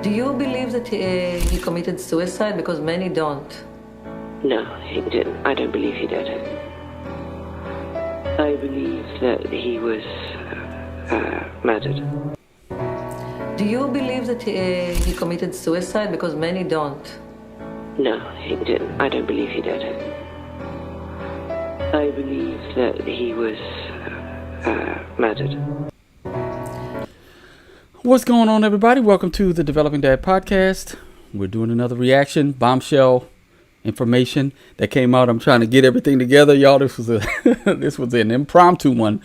Do you believe that he committed suicide? Because many don't. No, he didn't. I don't believe he did. I believe that he was murdered. Do you believe that he committed suicide? Because many don't. No, he didn't. I don't believe he did. I believe that he was murdered. What's going on, everybody? Welcome to the Developing Dad Podcast. We're doing another reaction, bombshell information that came out. I'm trying to get everything together, y'all. This was an impromptu one,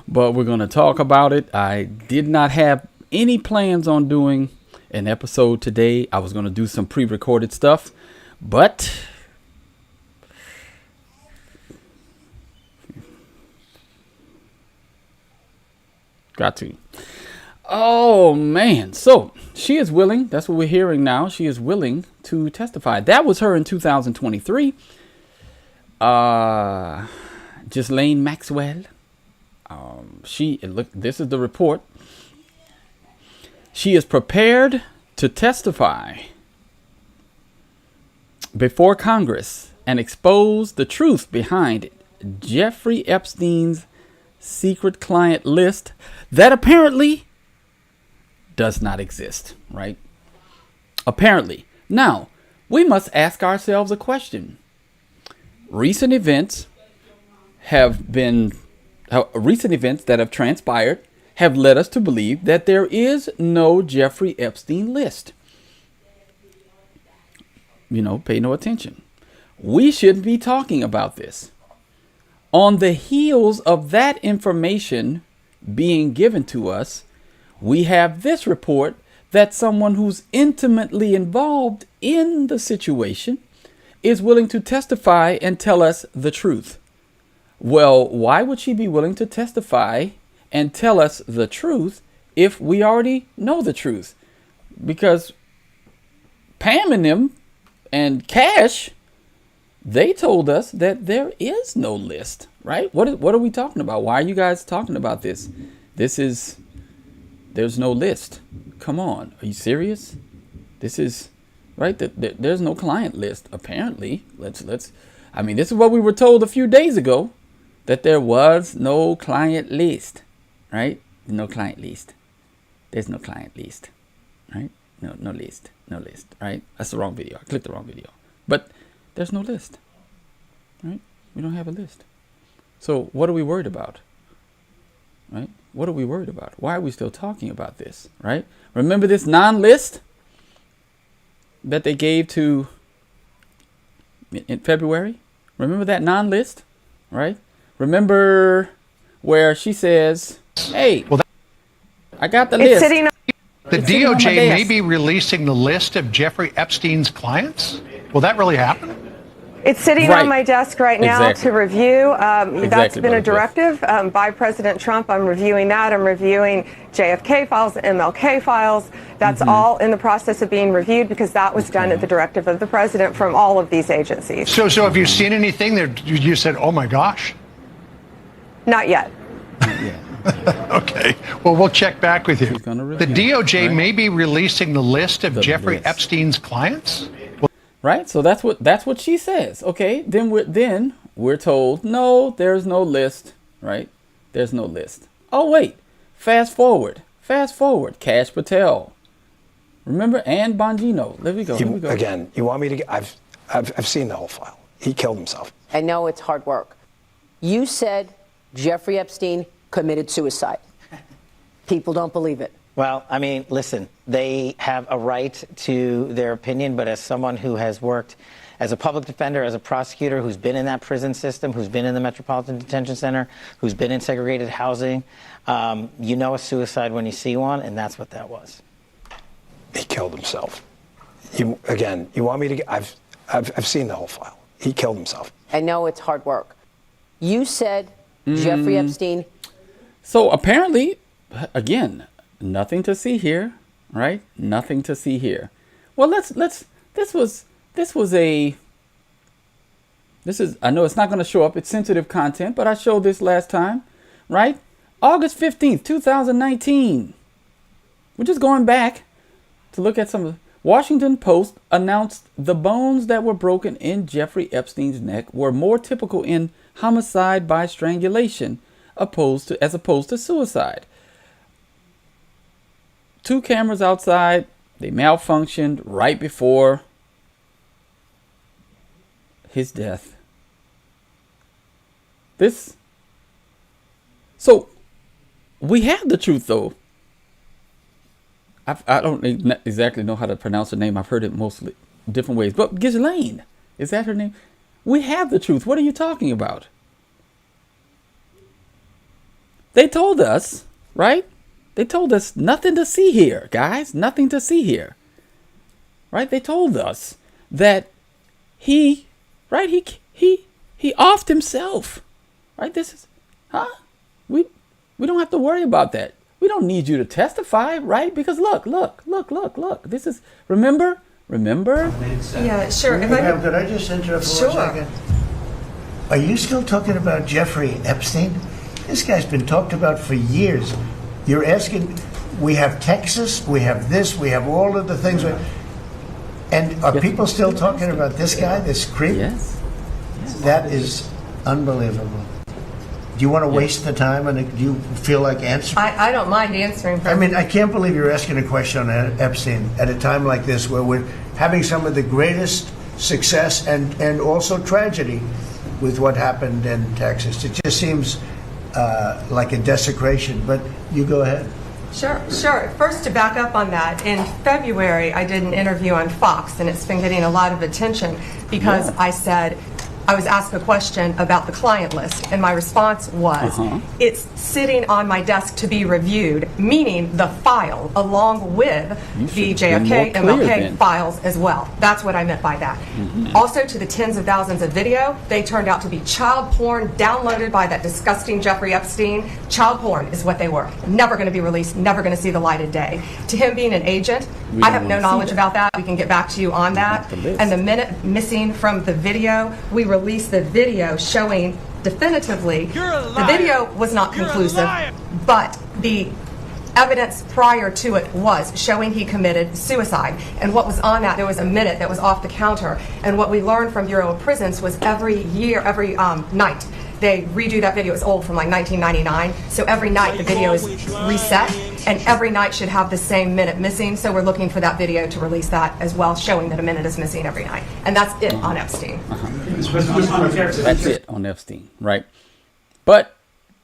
but we're going to talk about it. I did not have any plans on doing an episode today. I was going to do some pre-recorded stuff, but got to. Oh, man. So she is willing. That's what we're hearing now. She is willing to testify. That was her in 2023. Ghislaine Maxwell. This is the report. She is prepared to testify before Congress and expose the truth behind Jeffrey Epstein's secret client list that apparently does not exist, right? Apparently. Now, we must ask ourselves a question. Recent events that have transpired have led us to believe that there is no Jeffrey Epstein list. Pay no attention. We shouldn't be talking about this. On the heels of that information being given to us, we have this report that someone who's intimately involved in the situation is willing to testify and tell us the truth. Well, why would she be willing to testify and tell us the truth if we already know the truth? Because Pam and them and Cash, they told us that there is no list, right? What are we talking about? Why are you guys talking about this? There's no list. Come on. Are you serious? This is right. There's no client list. Apparently, this is what we were told a few days ago, that there was no client list, right? No client list. There's no client list, right? No list, right? That's the wrong video. I clicked the wrong video, but there's no list, right? We don't have a list. So what are we worried about? Right? What are we worried about? Why are we still talking about this? Right? Remember this non-list that they gave in February? Remember that non-list? Right? Remember where she says, hey, I got the list. The DOJ may be releasing the list of Jeffrey Epstein's clients? Will that really happen? It's sitting on my desk right now to review. That's been a directive by President Trump. I'm reviewing that. I'm reviewing JFK files, MLK files. That's all in the process of being reviewed because that was done at the directive of the president from all of these agencies. So have you seen anything that you said, oh my gosh? Not yet. Okay. Well, we'll check back with you. The DOJ may be releasing the list of Jeffrey Epstein's clients? Right, so that's what she says. Okay, then we're told no, there's no list. Right, there's no list. Oh wait, fast forward. Cash Patel, remember, and Bongino. There we go. Again, you want me to? I've seen the whole file. He killed himself. I know it's hard work. You said Jeffrey Epstein committed suicide. People don't believe it. Well, I mean, listen, they have a right to their opinion, but as someone who has worked as a public defender, as a prosecutor, who's been in that prison system, who's been in the Metropolitan Detention Center, who's been in segregated housing, you know a suicide when you see one, and that's what that was. He killed himself. You want me to? I've seen the whole file. He killed himself. I know it's hard work. You said Jeffrey Epstein. So apparently, again, nothing to see here, right? Nothing to see here. Well, this is, I know it's not going to show up. It's sensitive content, but I showed this last time, right? August 15th, 2019. We're just going back to look at some of Washington Post announced the bones that were broken in Jeffrey Epstein's neck were more typical in homicide by strangulation as opposed to suicide. 2 cameras outside, they malfunctioned right before his death. So we have the truth, though. I don't exactly know how to pronounce her name. I've heard it mostly different ways. But Ghislaine, is that her name? We have the truth. What are you talking about? They told us, right? They told us nothing to see here, guys. Nothing to see here. Right? They told us that he offed himself. Right? We don't have to worry about that. We don't need you to testify, right? Because look. This is, remember? Yeah, sure. Could I just interrupt for 1 second? Are you still talking about Jeffrey Epstein? This guy's been talked about for years. You're asking, we have Texas, we have this, we have all of the things. And are people still talking about this guy, this creep? Yes. That is unbelievable. Do you want to waste the time, and do you feel like answering? I don't mind answering. I mean, I can't believe you're asking a question on Epstein at a time like this, where we're having some of the greatest success and also tragedy with what happened in Texas. It just seems like a desecration, but you go ahead. Sure. First, to back up on that, in February, I did an interview on Fox, and it's been getting a lot of attention because I was asked a question about the client list, and my response was, it's sitting on my desk to be reviewed, meaning the file, along with the JFK, MLK files as well. That's what I meant by that. Also, to the tens of thousands of video, they turned out to be child porn downloaded by that disgusting Jeffrey Epstein. Child porn is what they were. Never going to be released, never going to see the light of day. To him being an agent, I have no knowledge about that. We can get back to you on that. And the minute missing from the video, we released the video showing definitively the video was not conclusive, but the evidence prior to it was showing he committed suicide. And what was on that, there was a minute that was off the counter. And what we learned from Bureau of Prisons was every night, they redo that video. It's old, from like 1999. So every night the video is reset, and every night should have the same minute missing. So we're looking for that video to release that as well, showing that a minute is missing every night. And that's it on Epstein. That's it on Epstein, right? But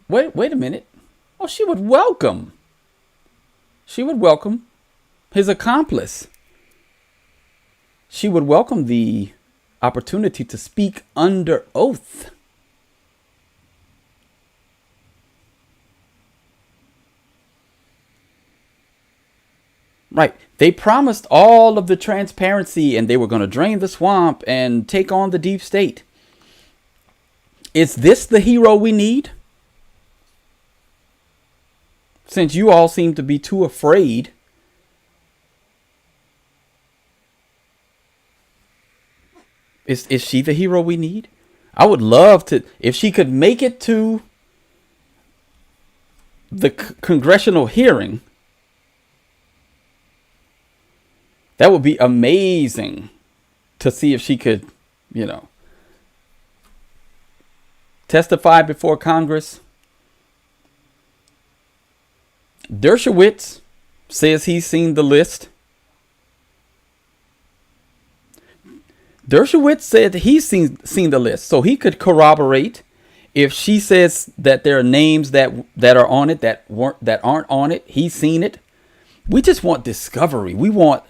wait a minute. Oh, she would welcome his accomplice. She would welcome the opportunity to speak under oath. Right. They promised all of the transparency, and they were going to drain the swamp and take on the deep state. Is this the hero we need? Since you all seem to be too afraid. Is she the hero we need? I would love to, if she could make it to the congressional hearing. That would be amazing to see if she could, testify before Congress. Dershowitz says he's seen the list. Dershowitz said that he's seen the list, so he could corroborate if she says that there are names that are on it that aren't on it. He's seen it. We just want discovery. We want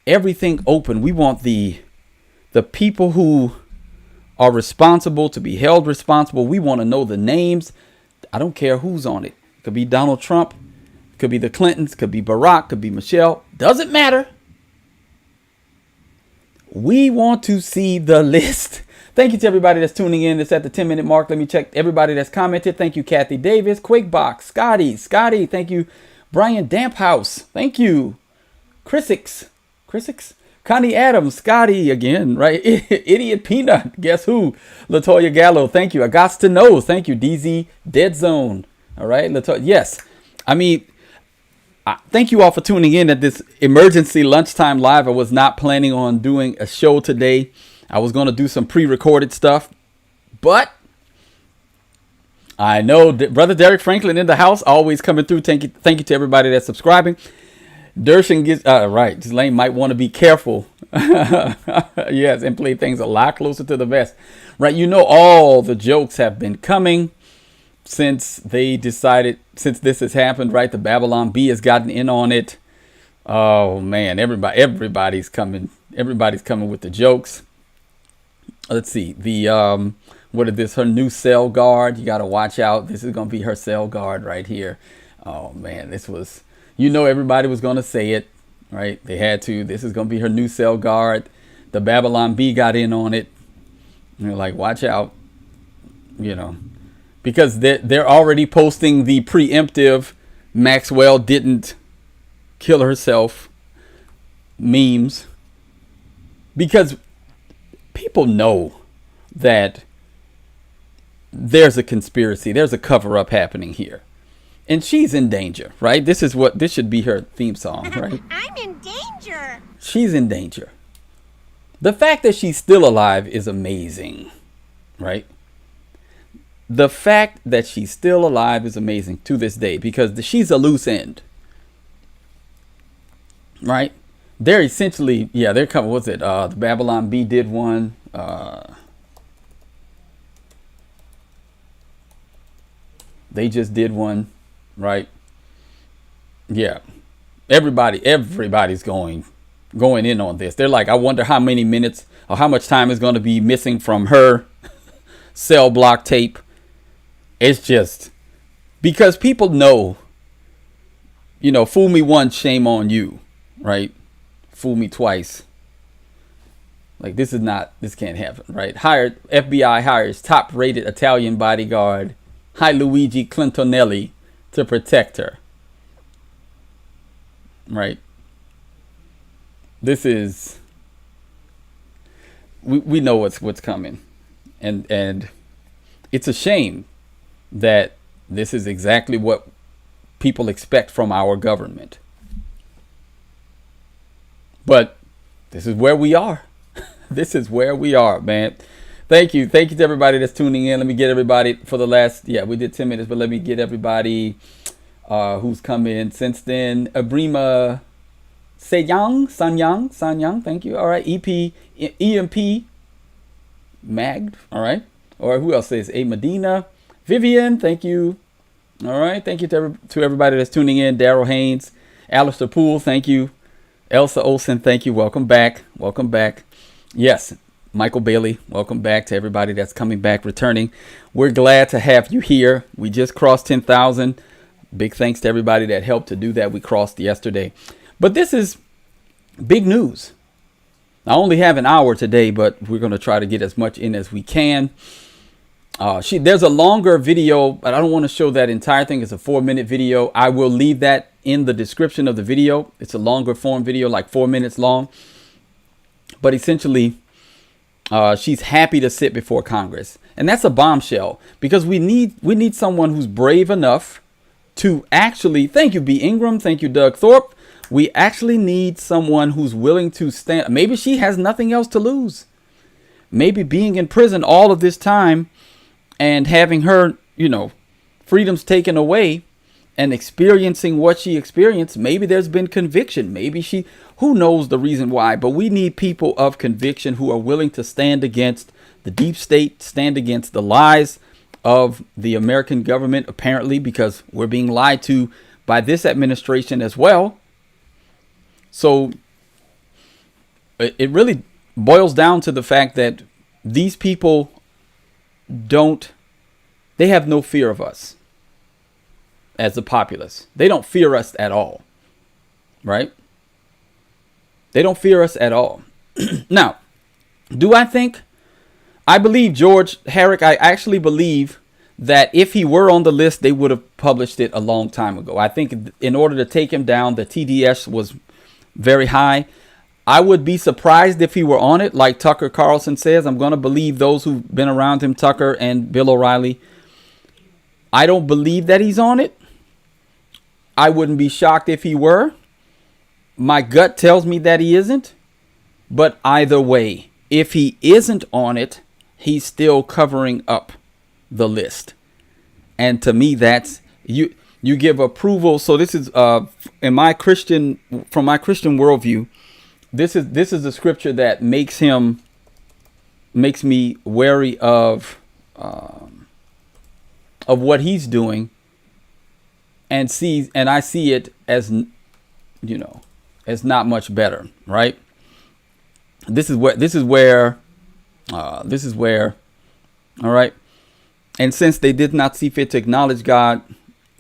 everything open. We want the people who are responsible to be held responsible. We want to know the names. I don't care who's on it. It could be Donald Trump, could be the Clintons, could be Barack, could be Michelle. Doesn't matter. We want to see the list. Thank you to everybody that's tuning in. It's at the 10-minute mark. Let me check everybody that's commented. Thank you, Kathy Davis, Quakebox, Scotty. Thank you, Brian Damphouse. Thank you, Chrisix, Connie Adams, Scotty again, right? Idiot Peanut. Guess who? Latoya Gallo. Thank you. I got to know. Thank you, DZ Dead Zone. All right, Latoya. Yes, I mean, thank you all for tuning in at this emergency lunchtime live. I was not planning on doing a show today. I was going to do some pre-recorded stuff, but I know that Brother Derek Franklin in the house, always coming through. Thank you to everybody that's subscribing. Dershan gets right. Ghislaine might want to be careful. Yes, and play things a lot closer to the vest. Right, you know, all the jokes have been coming since they decided, since this has happened. Right, the Babylon Bee has gotten in on it. Oh man, everybody's coming. Everybody's coming with the jokes. Let's see, the what is this? Her new cell guard. You got to watch out. This is gonna be her cell guard right here. Oh man, this was. You know, everybody was gonna say it. Right, they had to. This is gonna be her new cell guard. The Babylon Bee got in on it. You're like, watch out, you know, because they're already posting the preemptive Maxwell didn't kill herself memes, because people know that there's a conspiracy, there's a cover-up happening here, and she's in danger, right? This should be her theme song, right? I'm in danger. She's in danger. The fact that she's still alive is amazing, right? The fact that she's still alive is amazing to this day, because she's a loose end, right? They're essentially, yeah, they're coming. What's it? The Babylon Bee did one. They just did one, right? Yeah, everybody's going in on this. They're like, I wonder how many minutes or how much time is going to be missing from her cell block tape. It's just because people know, you know, fool me once, shame on you, right? Fool me twice. Like, this can't happen, right? FBI hires top-rated Italian bodyguard, Luigi Clintonelli, to protect her, right? This is, we know what's coming, and it's a shame that this is exactly what people expect from our government. But this is where we are. This is where we are, man. Thank you to everybody that's tuning in. Let me get everybody for the last, we did 10 minutes, but let me get everybody who's come in since then. Abrima Sanyang, thank you. All right, EMP Mag, all right. Or who else says A Medina? Vivian, thank you. All right, thank you to everybody that's tuning in. Daryl Haynes, Alistair Poole, thank you. Elsa Olsen, thank you. Welcome back. Yes, Michael Bailey, welcome back to everybody that's coming back, returning. We're glad to have you here. We just crossed 10,000. Big thanks to everybody that helped to do that. We crossed yesterday. But this is big news. I only have an hour today, but we're going to try to get as much in as we can. There's a longer video, but I don't want to show that entire thing. It's a 4-minute video. I will leave that in the description of the video. It's a longer form video, like 4 minutes long. But essentially, she's happy to sit before Congress. And that's a bombshell, because we need someone who's brave enough to actually, thank you, B. Ingram. Thank you, Doug Thorpe. We actually need someone who's willing to stand. Maybe she has nothing else to lose. Maybe being in prison all of this time and having her, freedoms taken away and experiencing what she experienced. Maybe there's been conviction. Maybe who knows the reason why, but we need people of conviction who are willing to stand against the deep state, stand against the lies of the American government, apparently, because we're being lied to by this administration as well. So it really boils down to the fact that these people they have no fear of us as the populace. They don't fear us at all, right? They don't fear us at all. Now, I believe George Herrick, I actually believe that if he were on the list, they would have published it a long time ago. I think in order to take him down, the TDS was very high. I would be surprised if he were on it. Like Tucker Carlson says, I'm going to believe those who've been around him, Tucker and Bill O'Reilly. I don't believe that he's on it. I wouldn't be shocked if he were. My gut tells me that he isn't. But either way, if he isn't on it, he's still covering up the list. And to me, that's you give approval. So this is from my Christian worldview, this is the scripture that makes me wary of what he's doing, and I see it as, as not much better, right? This is where, all right. And since they did not see fit to acknowledge God,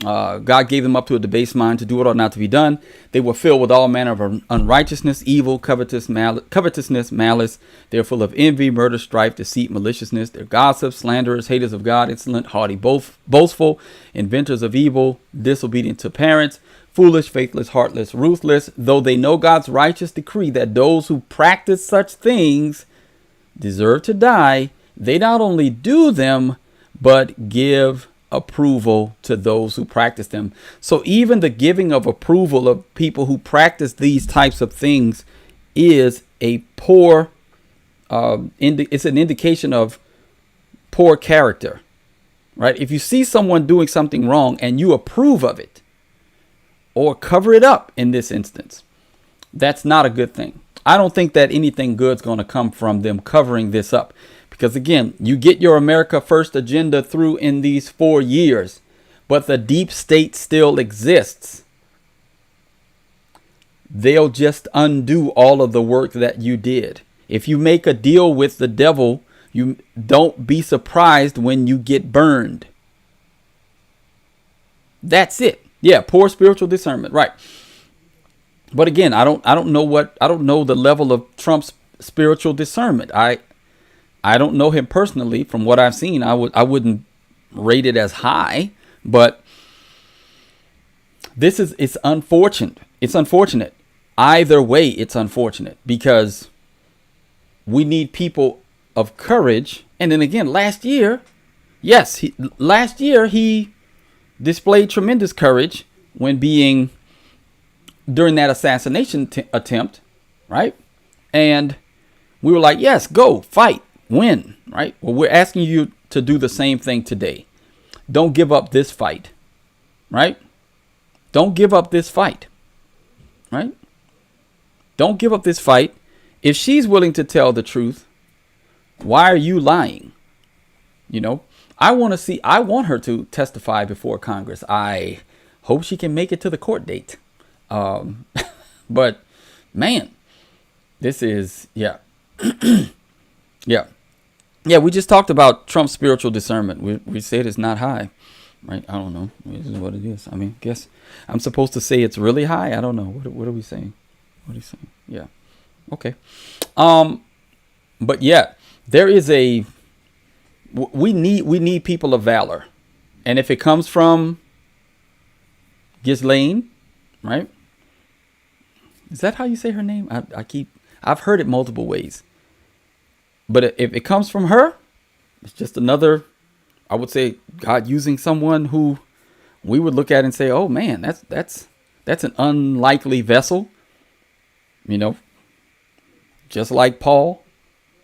God gave them up to a debased mind to do what ought not to be done. They were filled with all manner of unrighteousness, evil, covetousness, malice. They are full of envy, murder, strife, deceit, maliciousness. They're gossips, slanderers, haters of God, insolent, haughty, boastful, inventors of evil, disobedient to parents, foolish, faithless, heartless, ruthless. Though they know God's righteous decree that those who practice such things deserve to die, they not only do them, but give approval to those who practice them. So even the giving of approval of people who practice these types of things is a poor, it's an indication of poor character, right? If you see someone doing something wrong and you approve of it or cover it up in this instance, that's not a good thing. I don't think that anything good's going to come from them covering this up. Because again, you get your America First agenda through in these 4 years, but the deep state still exists. They'll just undo all of the work that you did. If you make a deal with the devil, you don't be surprised when you get burned. That's it. Yeah, poor spiritual discernment, right? But again, I don't know the level of Trump's spiritual discernment. I don't know him personally. From what I've seen, I wouldn't rate it as high, but it's unfortunate. It's unfortunate. Either way, it's unfortunate because we need people of courage. And then again, last year he displayed tremendous courage during that assassination attempt, right? And we were like, yes, go fight. Win, right? Well, we're asking you to do the same thing today. Don't give up this fight, right? Don't give up this fight, right? Don't give up this fight. If she's willing to tell the truth, why are you lying? I want her to testify before Congress. I hope she can make it to the court date. But man, this is, yeah. Yeah, we just talked about Trump's spiritual discernment. We said it's not high, right? I don't know. This is what it is. I mean, guess I'm supposed to say it's really high. I don't know. What are we saying? What are you saying? Yeah. Okay. But yeah, we need people of valor. And if it comes from Ghislaine, right? Is that how you say her name? I've heard it multiple ways. But if it comes from her, it's just another, I would say, God using someone who we would look at and say, oh man, that's an unlikely vessel. Just like Paul,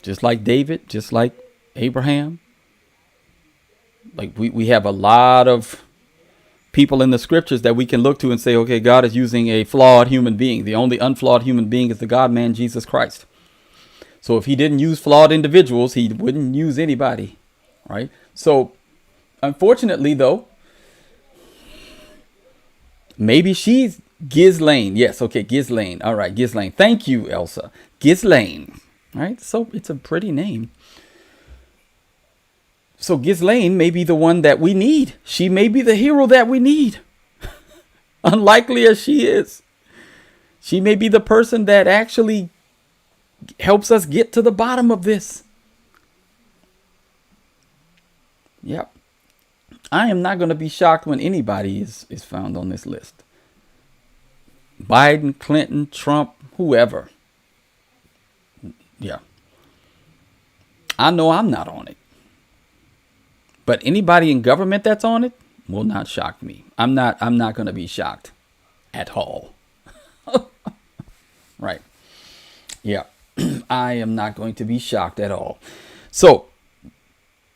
just like David, just like Abraham. Like we have a lot of people in the scriptures that we can look to and say, okay, God is using a flawed human being. The only unflawed human being is the God-man, Jesus Christ. So if he didn't use flawed individuals, he wouldn't use anybody, right? So unfortunately, though, maybe she's Ghislaine. Yes, okay, Ghislaine. All right, Ghislaine. Thank you, Elsa. Ghislaine, right? So it's a pretty name. So Ghislaine may be the one that we need. She may be the hero that we need. Unlikely as she is. She may be the person that actually helps us get to the bottom of this. Yep. I am not going to be shocked when anybody is found on this list. Biden, Clinton, Trump, whoever. Yeah. I know I'm not on it. But anybody in government that's on it will not shock me. I'm not going to be shocked. at all. Right. Yeah. I am not going to be shocked at all. So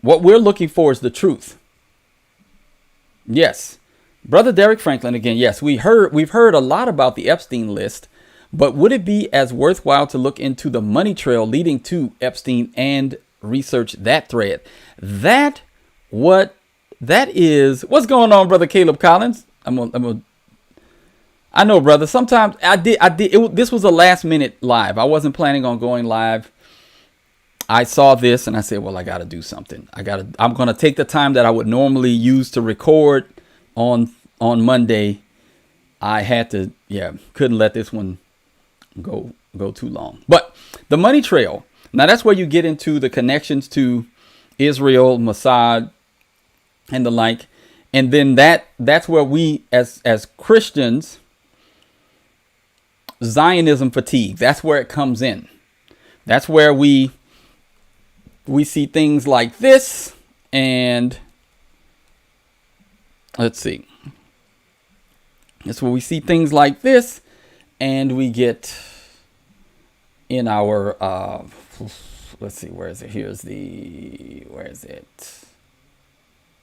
what we're looking for is the truth. Yes. Brother Derek Franklin, again, yes, we've heard a lot about the Epstein list, but would it be as worthwhile to look into the money trail leading to Epstein and research that thread? What's going on, Brother Caleb Collins? I know, brother. Sometimes this was a last minute live. I wasn't planning on going live. I saw this and I said, well, I got to do something. I'm going to take the time that I would normally use to record on Monday. I had to, couldn't let this one go too long. But the money trail, now that's where you get into the connections to Israel, Mossad, and the like. And then that's where we as Christians, Zionism fatigue, that's where it comes in. That's where we see things like this, and let's see. That's where we see things like this, and we get in our let's see, where is it? Where is it?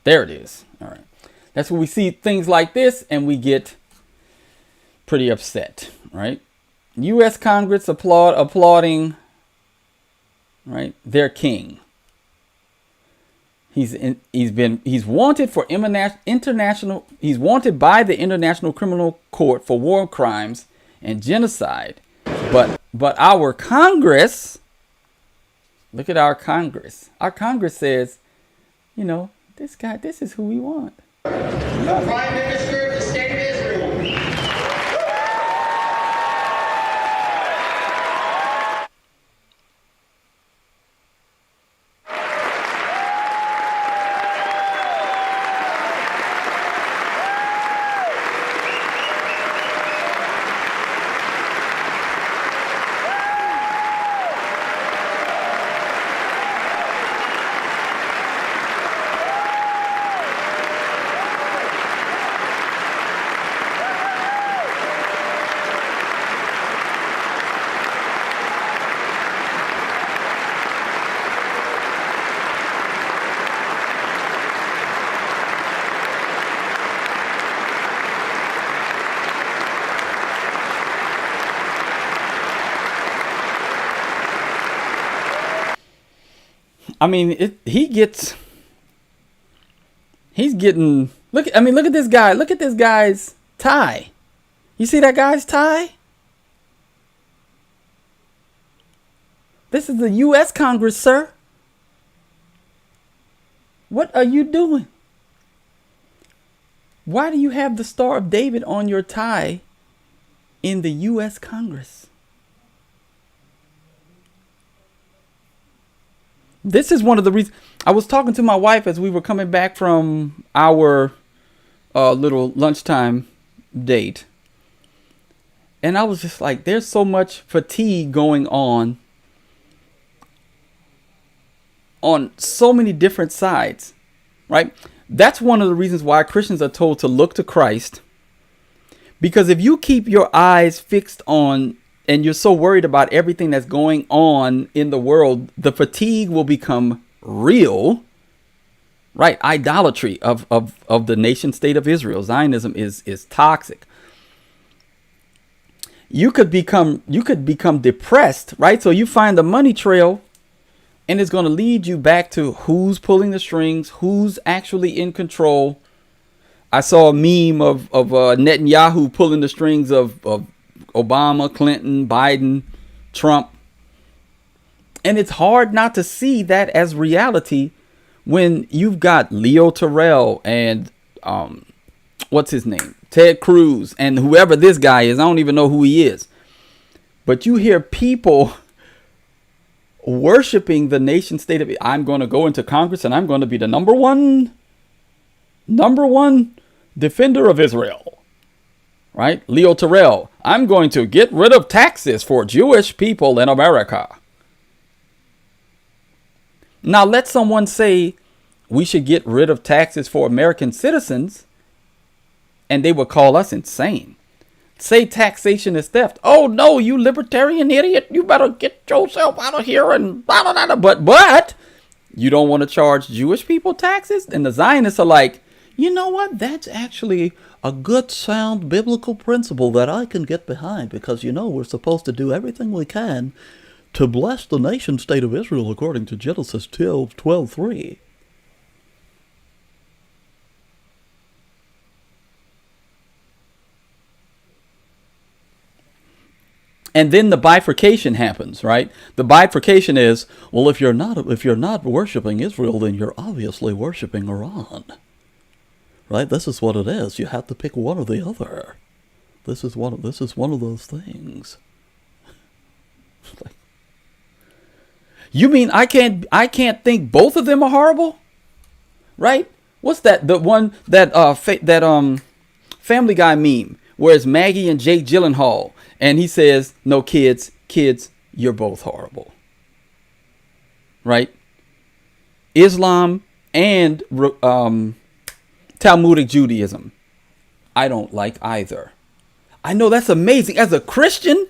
There it is. All right. That's where we see things like this, and we get pretty upset, right? U.S. Congress applauding, right, their king. He's wanted for international. He's wanted by the International Criminal Court for war crimes and genocide. But our Congress, look at our Congress. Our Congress says, this guy, this is who we want. The Prime Minister of the State of Israel. I mean, he's getting, look at this guy. Look at this guy's tie. You see that guy's tie? This is the U.S. Congress, sir. What are you doing? Why do you have the Star of David on your tie in the U.S. Congress? This is one of the reasons. I was talking to my wife as we were coming back from our little lunchtime date. And I was just like, there's so much fatigue going on so many different sides, right? That's one of the reasons why Christians are told to look to Christ. Because if you keep your eyes fixed on, and you're so worried about everything that's going on in the world, the fatigue will become real, right? Idolatry of the nation state of Israel. Zionism is toxic. You could become depressed, right? So you find the money trail, and it's going to lead you back to who's pulling the strings, who's actually in control. I saw a meme of Netanyahu pulling the strings of Obama, Clinton, Biden, Trump. And it's hard not to see that as reality when you've got Leo Terrell and what's his name? Ted Cruz and whoever this guy is. I don't even know who he is. But you hear people worshiping the nation state of, I'm going to go into Congress and I'm going to be the number one defender of Israel. Right? Leo Terrell, I'm going to get rid of taxes for Jewish people in America. Now, let someone say we should get rid of taxes for American citizens, and they would call us insane. say taxation is theft. Oh no, you libertarian idiot! You better get yourself out of here and blah blah blah. But you don't want to charge Jewish people taxes, and the Zionists are like, you know what? That's actually a good, sound biblical principle that I can get behind, because we're supposed to do everything we can to bless the nation state of Israel according to Genesis 12:3. And then the bifurcation happens, right? The bifurcation is, well, if you're not worshiping Israel, then you're obviously worshiping Iran. Right? This is what it is. You have to pick one or the other. This is one of those things. You mean I can't think both of them are horrible? Right? What's that? The one that Family Guy meme where it's Maggie and Jake Gyllenhaal. And he says, no, kids, you're both horrible. Right? Islam and Talmudic Judaism, I don't like either. I know that's amazing. As a Christian,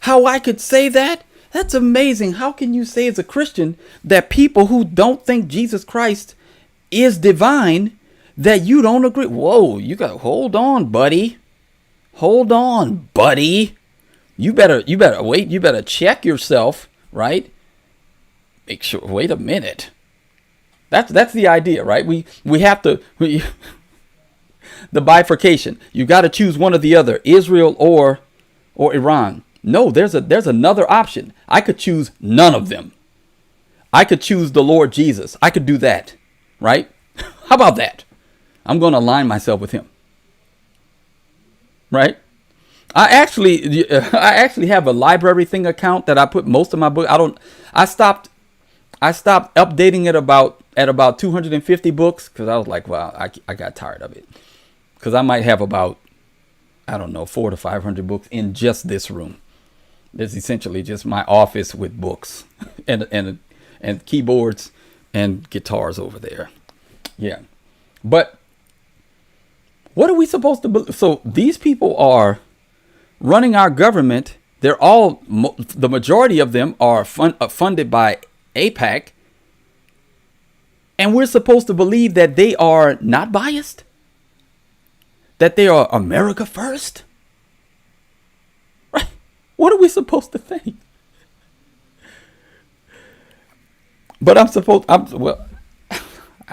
how I could say that? That's amazing. How can you say as a Christian that people who don't think Jesus Christ is divine, that you don't agree? Whoa, you got to hold on, buddy. Hold on, buddy. You better wait. You better check yourself, right? Make sure. Wait a minute. That's the idea, right? We have to. The bifurcation. You got to choose one or the other, Israel or Iran. No, there's another option. I could choose none of them. I could choose the Lord Jesus. I could do that, right? How about that? I'm going to align myself with him, right? I actually have a library thing account that I put most of my book. I stopped updating it at about 250 books, because I was like, well, I got tired of it, because I might have about, I don't know, 400 to 500 books in just this room. It's essentially just my office with books and keyboards and guitars over there. Yeah, but what are we supposed to believe? So these people are running our government. They're all, the majority of them are funded by AIPAC. And we're supposed to believe that they are not biased? That they are America first? Right? What are we supposed to think? But I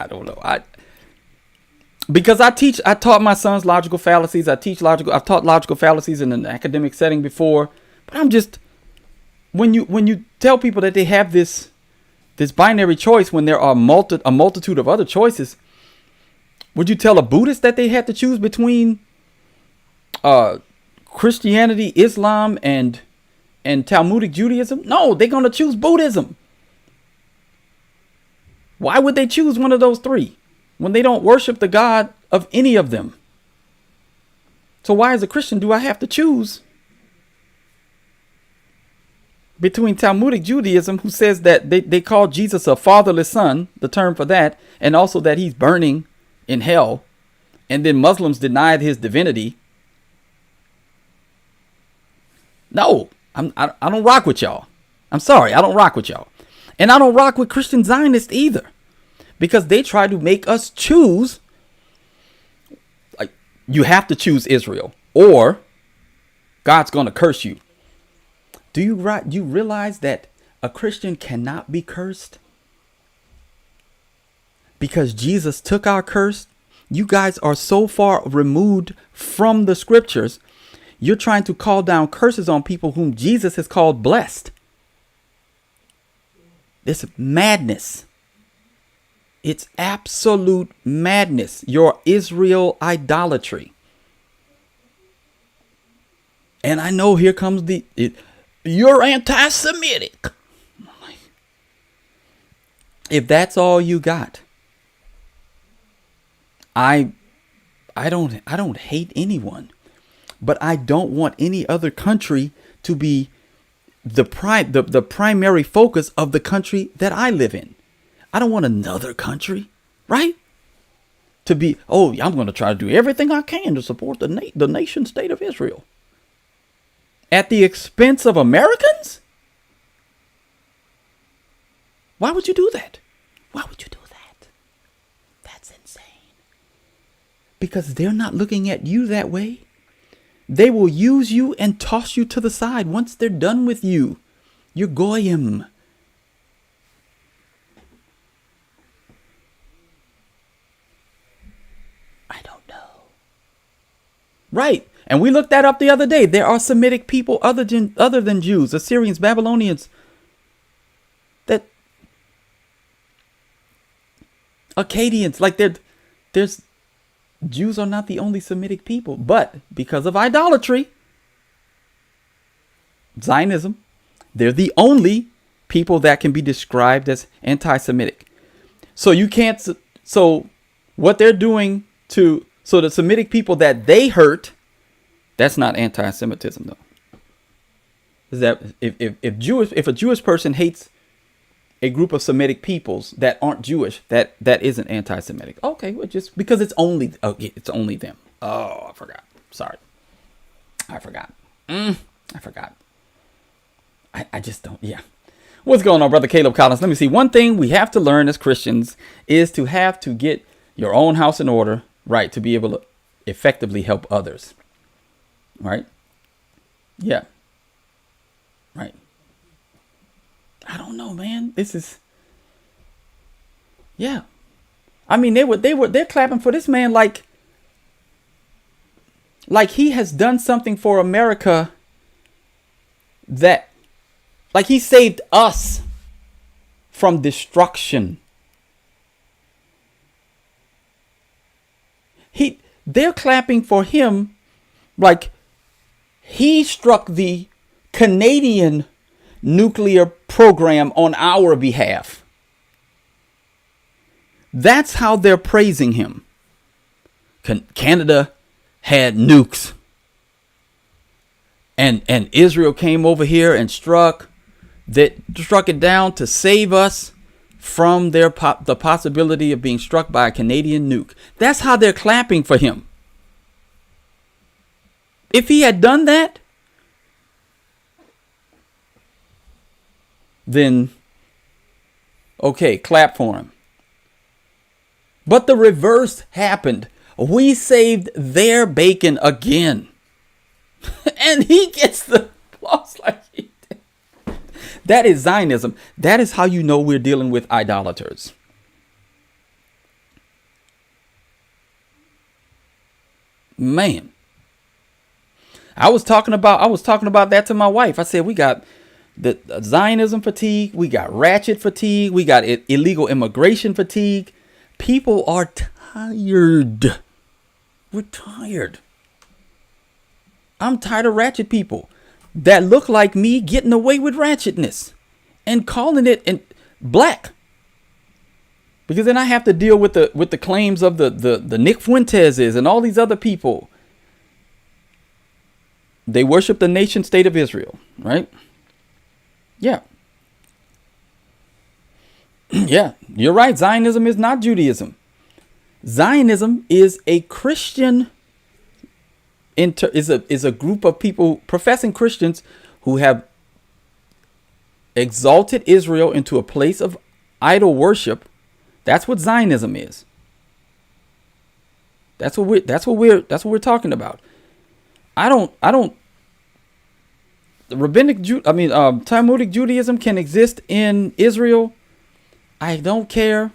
don't know. Because I taught my sons logical fallacies. I've taught logical fallacies in an academic setting before. But I'm just, when you tell people that they have this binary choice when there are a multitude of other choices, would you tell a Buddhist that they had to choose between Christianity, Islam, and Talmudic Judaism? No, they're going to choose Buddhism. Why would they choose one of those three when they don't worship the God of any of them? So why, as a Christian, do I have to choose between Talmudic Judaism, who says that they call Jesus a fatherless son, the term for that, and also that he's burning in hell, and then Muslims denied his divinity? No, I don't rock with y'all. I'm sorry, I don't rock with y'all. And I don't rock with Christian Zionists either, because they try to make us choose. Like, you have to choose Israel or God's going to curse you. Do you realize that a Christian cannot be cursed? Because Jesus took our curse. You guys are so far removed from the scriptures. You're trying to call down curses on people whom Jesus has called blessed. This madness. It's absolute madness. Your Israel idolatry. And I know here comes you're anti-Semitic. If that's all you got, I don't hate anyone, but I don't want any other country to be the primary focus of the country that I live in. I don't want another country, right? To be, I'm going to try to do everything I can to support the nation state of Israel. at the expense of Americans? Why would you do that? Why would you do that? That's insane. Because they're not looking at you that way. They will use you and toss you to the side once they're done with you. You're goyim. I don't know. Right. And we looked that up the other day. There are Semitic people other than Jews, Assyrians, Babylonians, that Akkadians, like there's Jews are not the only Semitic people, but because of idolatry, Zionism, they're the only people that can be described as anti-Semitic. So you can't, so what they're doing to, so the Semitic people that they hurt, that's not anti-Semitism though. Is that if a Jewish person hates a group of Semitic peoples that aren't Jewish, that isn't anti-Semitic. Okay, well, just because it's only them. Oh, I forgot. Sorry, I forgot. I forgot. I just don't. Yeah. What's going on, Brother Caleb Collins? Let me see. One thing we have to learn as Christians is to have to get your own house in order, right, to be able to effectively help others. Right? Yeah. Right. I don't know, man. This is, yeah. I mean, they're clapping for this man like he has done something for America, that, like he saved us from destruction. They're clapping for him like he struck the Canadian nuclear program on our behalf. That's how they're praising him. Canada had nukes, and Israel came over here and struck it down to save us from the possibility of being struck by a Canadian nuke. That's how they're clapping for him. If he had done that, then okay, clap for him. But the reverse happened. We saved their bacon again. And he gets the applause like he did. That is Zionism. That is how you know we're dealing with idolaters. Man. I was talking about that to my wife. I said, we got the Zionism fatigue, we got ratchet fatigue, we got illegal immigration fatigue. People are tired. We're tired. I'm tired of ratchet people that look like me getting away with ratchetness and calling it black. Because then I have to deal with the claims of the Nick Fuentes's and all these other people. They worship the nation state of Israel, right? Yeah. Yeah, you're right. Zionism is not Judaism. Zionism is a Christian, is a group of people, professing Christians, who have exalted Israel into a place of idol worship. That's what Zionism is. That's what we're talking about. Talmudic Judaism can exist in Israel. I don't care.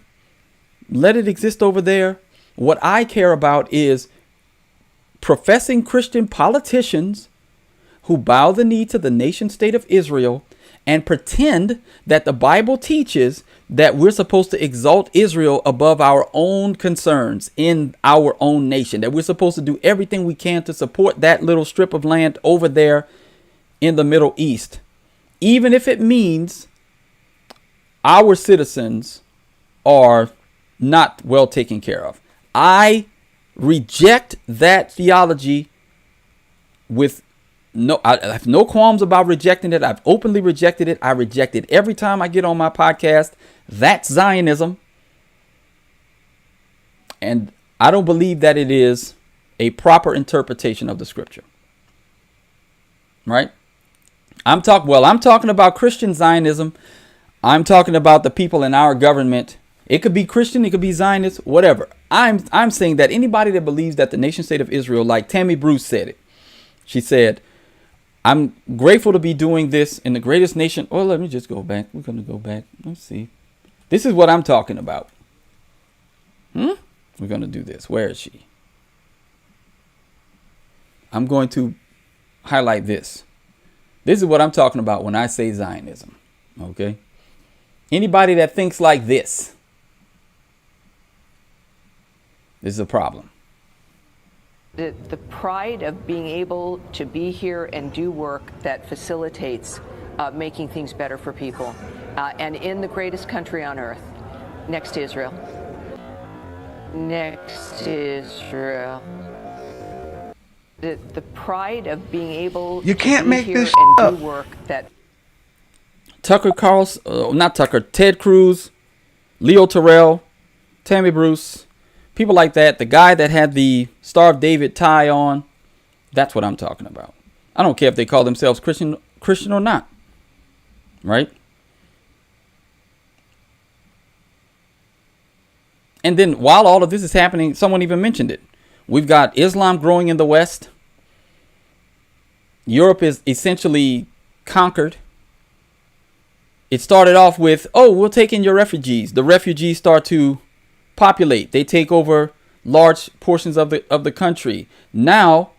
Let it exist over there. What I care about is professing Christian politicians who bow the knee to the nation state of Israel and pretend that the Bible teaches that we're supposed to exalt Israel above our own concerns in our own nation, that we're supposed to do everything we can to support that little strip of land over there in the Middle East, even if it means our citizens are not well taken care of. I reject that theology I have no qualms about rejecting it. I've openly rejected it. I reject it every time I get on my podcast. That's Zionism. And I don't believe that it is a proper interpretation of the scripture. Right? I'm talking about Christian Zionism. I'm talking about the people in our government. It could be Christian, it could be Zionist, whatever. I'm saying that anybody that believes that the nation state of Israel, like Tammy Bruce said it, she said, I'm grateful to be doing this in the greatest nation. Oh, let me just go back. We're going to go back. Let's see. This is what I'm talking about. We're going to do this. Where is she? I'm going to highlight this. This is what I'm talking about when I say Zionism. Okay. Anybody that thinks like this is a problem. The pride of being able to be here and do work that facilitates making things better for people. And in the greatest country on earth, next to Israel. Next to Israel. The pride of being able you can't to be make here this and up. do work that Ted Cruz, Leo Terrell, Tammy Bruce, people like that. The guy that had the Star of David tie on. That's what I'm talking about. I don't care if they call themselves Christian or not. Right? And then while all of this is happening, someone even mentioned it. We've got Islam growing in the West. Europe is essentially conquered. It started off with, oh, we'll take in your refugees. The refugees start to populate. They take over large portions of the country. Now,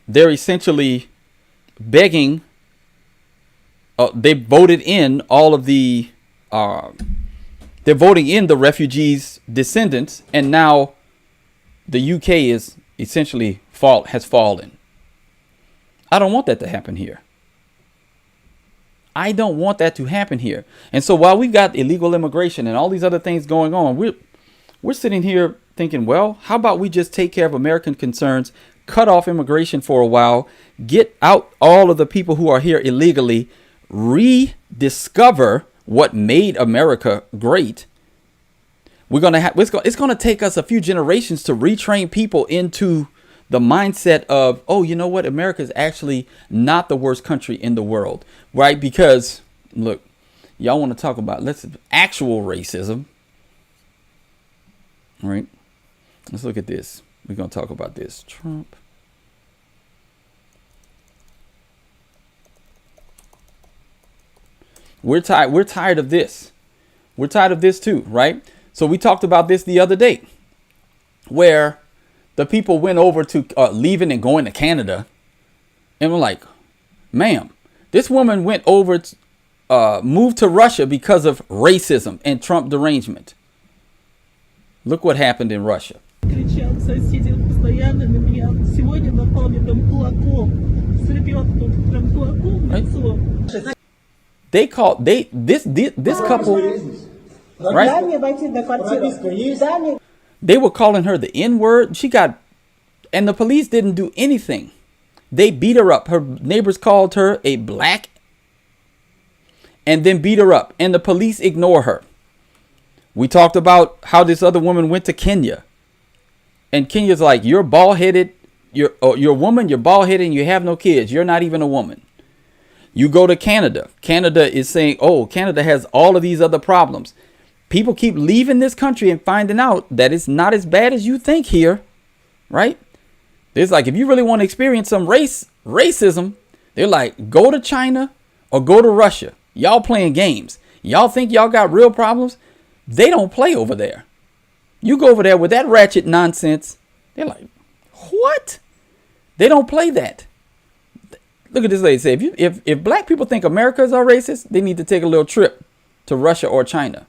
they're essentially begging. They voted in all of the. They're voting in the refugees' descendants, and now the UK is essentially has fallen. I don't want that to happen here. I don't want that to happen here. And so while we've got illegal immigration and all these other things going on, we're sitting here thinking, well, how about we just take care of American concerns, cut off immigration for a while, get out all of the people who are here illegally, rediscover what made America great. It's going to take us a few generations to retrain people into the mindset of, oh, you know what? America is actually not the worst country in the world, right? Because look, y'all want to talk about actual racism, right? Let's look at this. We're going to talk about this. Trump. We're tired of this. We're tired of this too, right? So we talked about this the other day, where the people went over to leaving and going to Canada, and we're like, ma'am, this woman went over to moved to Russia because of racism and Trump derangement. Look what happened in Russia. Right? They called this couple, right? They were calling her the N-word. And the police didn't do anything. They beat her up. Her neighbors called her a black and then beat her up. And the police ignore her. We talked about how this other woman went to Kenya. And Kenya's like, you're bald-headed. You're a woman, you're bald-headed, and you have no kids. You're not even a woman. You go to Canada. Canada is saying, oh, Canada has all of these other problems. People keep leaving this country and finding out that it's not as bad as you think here, right? It's like, if you really want to experience some racism, they're like, go to China or go to Russia. Y'all playing games. Y'all think y'all got real problems? They don't play over there. You go over there with that ratchet nonsense. They're like, what? They don't play that. Look at this lady say, if black people think Americans are racist, they need to take a little trip to Russia or China.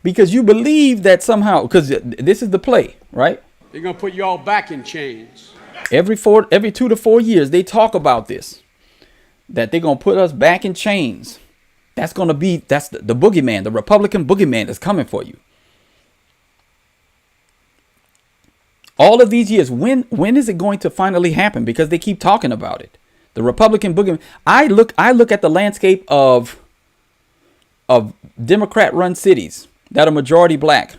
Because you believe that somehow, because this is the play, right? They're going to put you all back in chains. Every 2 to 4 years, they talk about this, that they're going to put us back in chains. That's the boogeyman, the Republican boogeyman is coming for you. All of these years, when is it going to finally happen? Because they keep talking about it. The Republican boogeyman. I look at the landscape of Democrat-run cities that are majority black.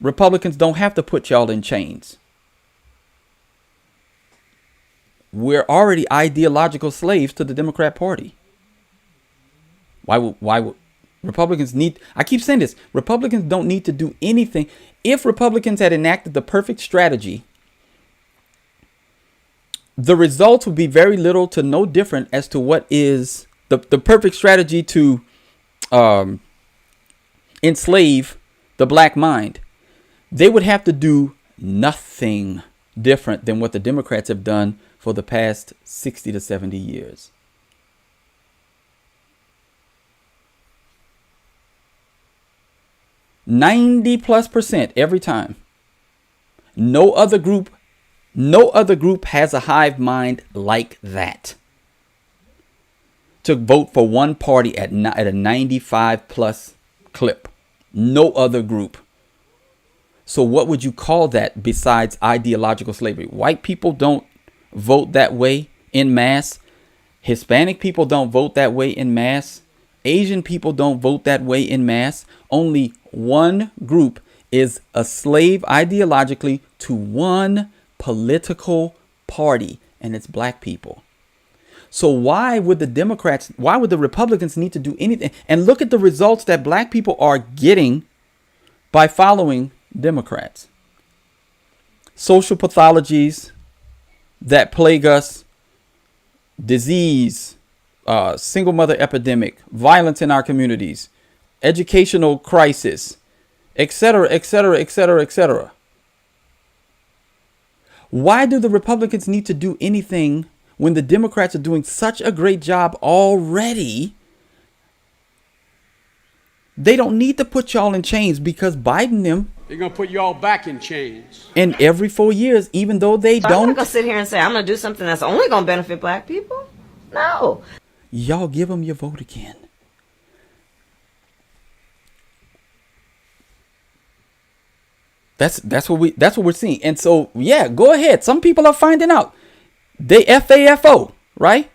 Republicans don't have to put y'all in chains. We're already ideological slaves to the Democrat Party. Why would Republicans need, I keep saying this, Republicans don't need to do anything. If Republicans had enacted the perfect strategy, the results would be very little to no different as to what is the perfect strategy to enslave the black mind. They would have to do nothing different than what the Democrats have done for the past 60 to 70 years. +90% every time. No other group has a hive mind like that. To vote for one party at a 95+ clip. No other group. So what would you call that besides ideological slavery? White people don't vote that way in mass. Hispanic people don't vote that way in mass. Asian people don't vote that way in mass. Only one group is a slave ideologically to one political party, and it's black people. So why would the Republicans need to do anything? And look at the results that black people are getting by following Democrats. Social pathologies that plague us, disease, single mother epidemic, violence in our communities, educational crisis, etc., etc., etc., etc. Why do the Republicans need to do anything when the Democrats are doing such a great job already? They don't need to put y'all in chains because Biden them. They're going to put y'all back in chains. And every 4 years, even though they don't. I'm not going to sit here and say I'm going to do something that's only going to benefit black people. No. Y'all give them your vote again. That's what we're seeing. And so, yeah, go ahead. Some people are finding out. They FAFO, right?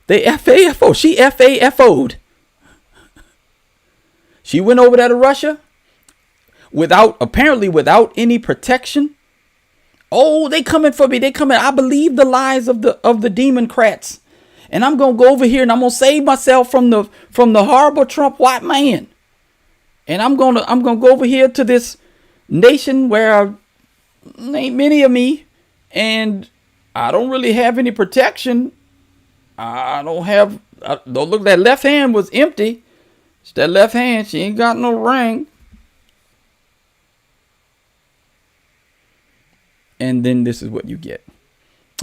They FAFO. She FAFO'd. She went over there to Russia apparently without any protection. Oh, they coming for me. They coming. I believe the lies of the Democrats. And I'm going to go over here and I'm going to save myself from the horrible Trump white man. And I'm going to go over here to this nation where ain't many of me, and I don't really have any protection. Don't look, that left hand was empty. It's that left hand. She ain't got no ring. And then this is what you get.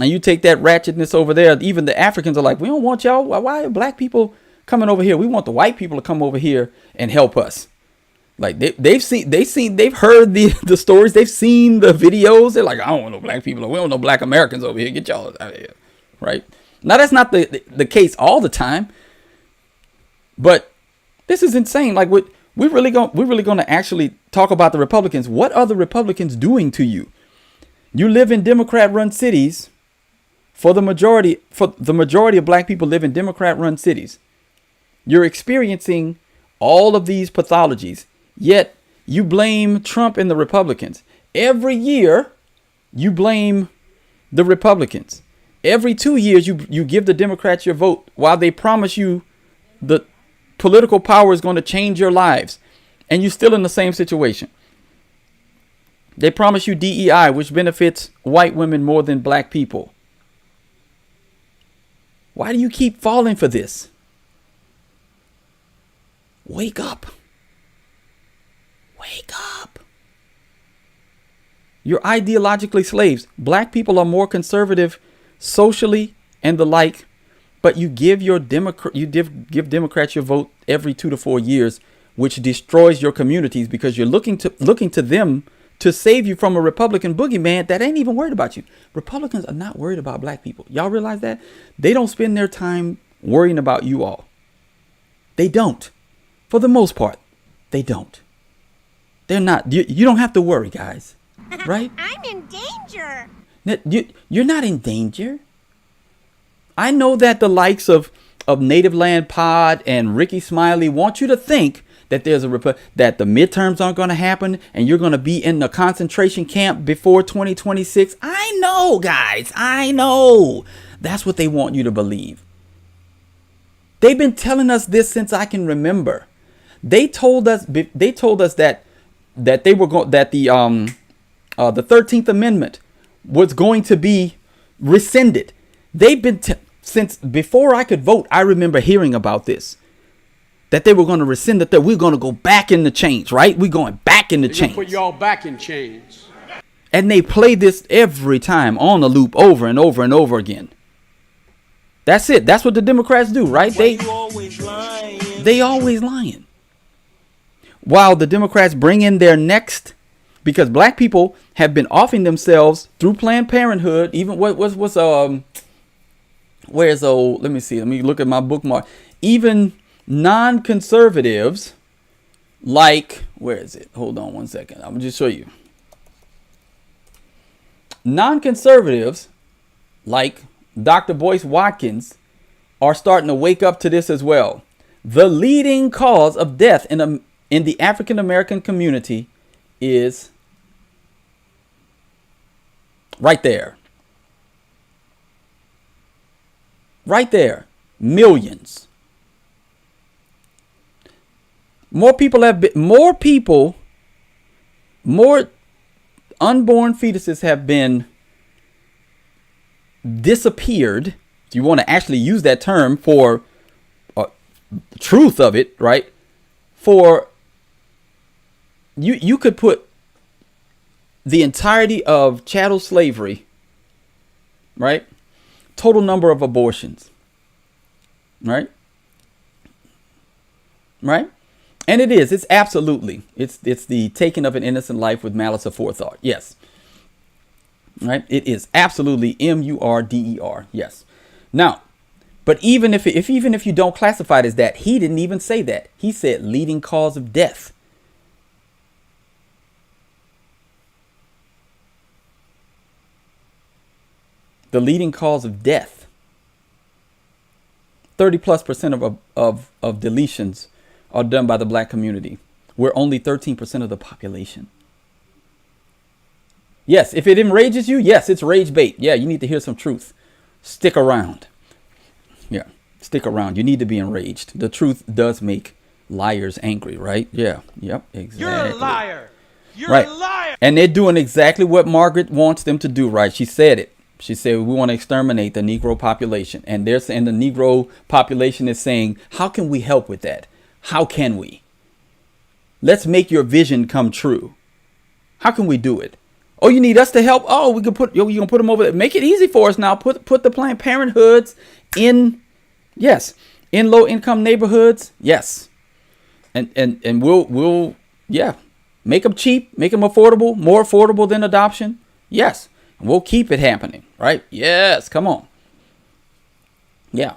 And you take that ratchetness over there. Even the Africans are like, we don't want y'all. Why are black people coming over here? We want the white people to come over here and help us. Like they've heard the stories. They've seen the videos. They're like, I don't want no black people. We don't want no black Americans over here. Get y'all out of here. Right. Now, that's not the case all the time. But this is insane. Like we're really going to actually talk about the Republicans. What are the Republicans doing to you? You live in Democrat-run cities. For the majority of black people live in Democrat-run cities. You're experiencing all of these pathologies, yet you blame Trump and the Republicans. Every year, you blame the Republicans. Every 2 years, you give the Democrats your vote while they promise you the political power is going to change your lives, and you're still in the same situation. They promise you DEI, which benefits white women more than black people. Why do you keep falling for this? Wake up. Wake up. You're ideologically slaves. Black people are more conservative socially and the like, but you give Democrats your vote every 2 to 4 years, which destroys your communities because you're looking to them to save you from a Republican boogeyman that ain't even worried about you. Republicans are not worried about black people. Y'all realize that? They don't spend their time worrying about you all. They don't. For the most part, they don't. They're not. You don't have to worry, guys. Right? I'm in danger. You're not in danger. I know that the likes of Native Land Pod and Ricky Smiley want you to think that there's that the midterms aren't going to happen and you're going to be in the concentration camp before 2026. I know, guys. I know. That's what they want you to believe. They've been telling us this since I can remember. They told us that they were going that the 13th Amendment was going to be rescinded. They've been since before I could vote. I remember hearing about this, that they were going to rescind it. That we're going to go back in the chains, right? We're going back in the chains. Put y'all back in chains. And they play this every time on the loop over and over and over again. That's it. That's what the Democrats do, right? They always lying. While the Democrats bring in their next, because black people have been offing themselves through Planned Parenthood. Even where's let me see. Let me look at my bookmark. Even non-conservatives, like, where is it? Hold on one second. I'm gonna just show you. Non-conservatives, like Dr. Boyce Watkins, are starting to wake up to this as well. The leading cause of death in the African American community is right there. Right there. Millions. More unborn fetuses have been disappeared, if you want to actually use that term for truth of it, right? For you could put the entirety of chattel slavery, right? Total number of abortions, right? Right? And it's absolutely, it's the taking of an innocent life with malice aforethought. Yes. Right? It is absolutely murder. Yes. Now, but even if you don't classify it as that, he didn't even say that. He said leading cause of death. The leading cause of death. 30+% of deletions are done by the black community. We're only 13% of the population. Yes, if it enrages you, yes, it's rage bait. Yeah, you need to hear some truth. Stick around. Yeah, stick around. You need to be enraged. The truth does make liars angry, right? Yeah, yep, exactly. You're a liar. You're right. a liar. And they're doing exactly what Margaret wants them to do, right? She said it. She said, we want to exterminate the Negro population. And they're saying the Negro population is saying, how can we help with that? How can we? Let's make your vision come true. How can we do it? Oh, you need us to help? Oh, we can put, you can put them over there. Make it easy for us now. Put the Planned Parenthoods in, yes, in low income neighborhoods. Yes. And we'll, yeah, make them cheap, make them affordable, more affordable than adoption. Yes. And we'll keep it happening, right? Yes. Come on. Yeah.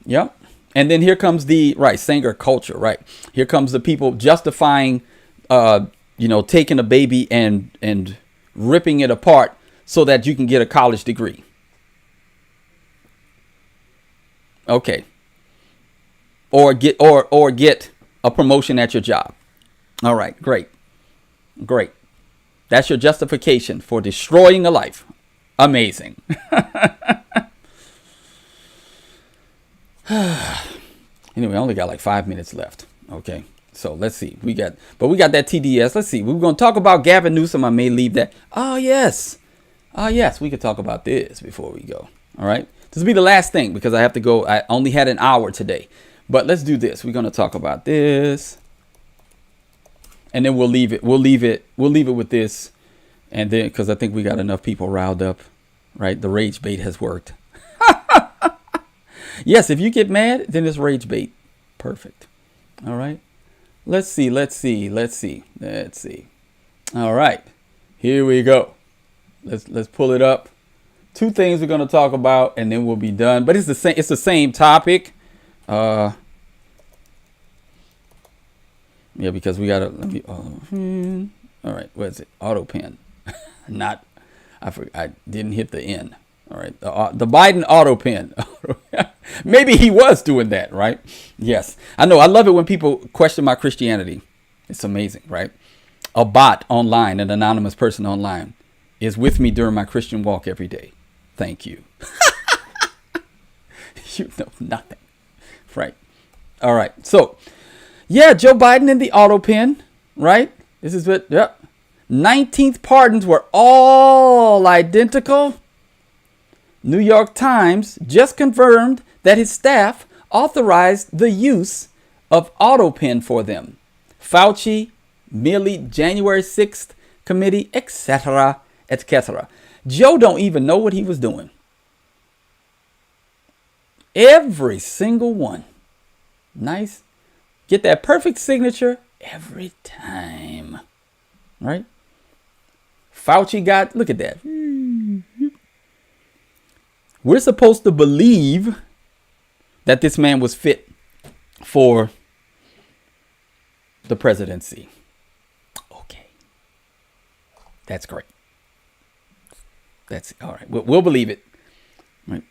Yep. And then here comes the, right, Sanger culture, right? Here comes the people justifying, taking a baby and ripping it apart so that you can get a college degree. Okay. Or get a promotion at your job. All right, great. Great. That's your justification for destroying a life. Amazing. Anyway, I only got like 5 minutes left. Okay. So let's see. We got that TDS. Let's see. We're going to talk about Gavin Newsom. I may leave that. Oh, yes. Oh, yes. We could talk about this before we go. All right. This will be the last thing because I have to go. I only had an hour today. But let's do this. We're going to talk about this. And then we'll leave it. We'll leave it with this. And then because I think we got enough people riled up. Right. The rage bait has worked. Yes. If you get mad, then it's rage bait. Perfect. All right. Let's see. All right, here we go. Let's pull it up. Two things we're going to talk about, and then we'll be done. But it's the same. It's the same topic. Yeah, because we got to. Let me. All right, what is it? Autopen. I didn't hit the N. All All right. The Biden Autopen. Maybe he was doing that, right? Yes. I know. I love it when people question my Christianity. It's amazing, right? A bot online, an anonymous person online, is with me during my Christian walk every day. Thank you. You know nothing. Right. All right. So, yeah, Joe Biden and the Autopen, right? This is what, yep. 19th pardons were all identical. New York Times just confirmed that his staff authorized the use of Autopen for them. Fauci, Milley, January 6th committee, etc., etc. Joe don't even know what he was doing. Every single one. Nice. Get that perfect signature every time. Right? Fauci got, look at that. We're supposed to believe that this man was fit for the presidency. Okay. That's great. That's all right. We'll believe it. Right.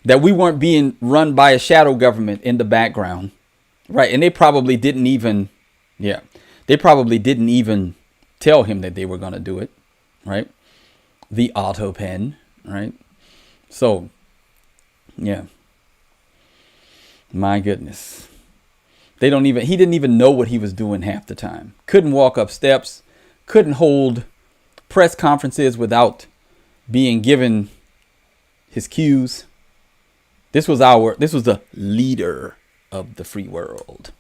That we weren't being run by a shadow government in the background. Right. And they probably didn't even, they probably didn't even tell him that they were going to do it. Right. The Autopen. Right. So, yeah. My goodness. He didn't even know what he was doing half the time. Couldn't walk up steps. Couldn't hold press conferences without being given his cues. This was the leader of the free world.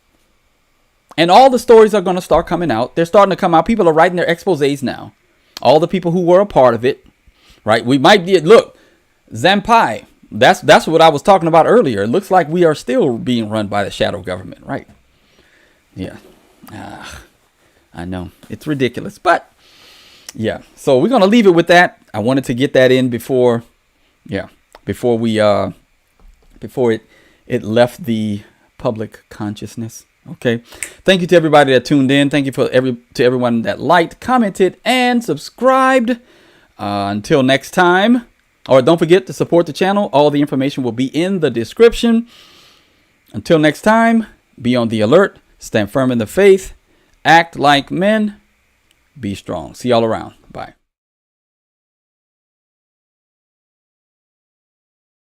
And all the stories are going to start coming out. They're starting to come out. People are writing their exposés now. All the people who were a part of it, right? We might be, look, Zampai. That's what I was talking about earlier. It looks like we are still being run by the shadow government, right? Yeah. I know. It's ridiculous, but yeah. So we're going to leave it with that. I wanted to get that in before it left the public consciousness. Okay. Thank you to everybody that tuned in. Thank you to everyone that liked, commented, and subscribed. Until next time. Or don't forget to support the channel. All the information will be in the description. Until next time, be on the alert. Stand firm in the faith. Act like men. Be strong. See y'all around. Bye.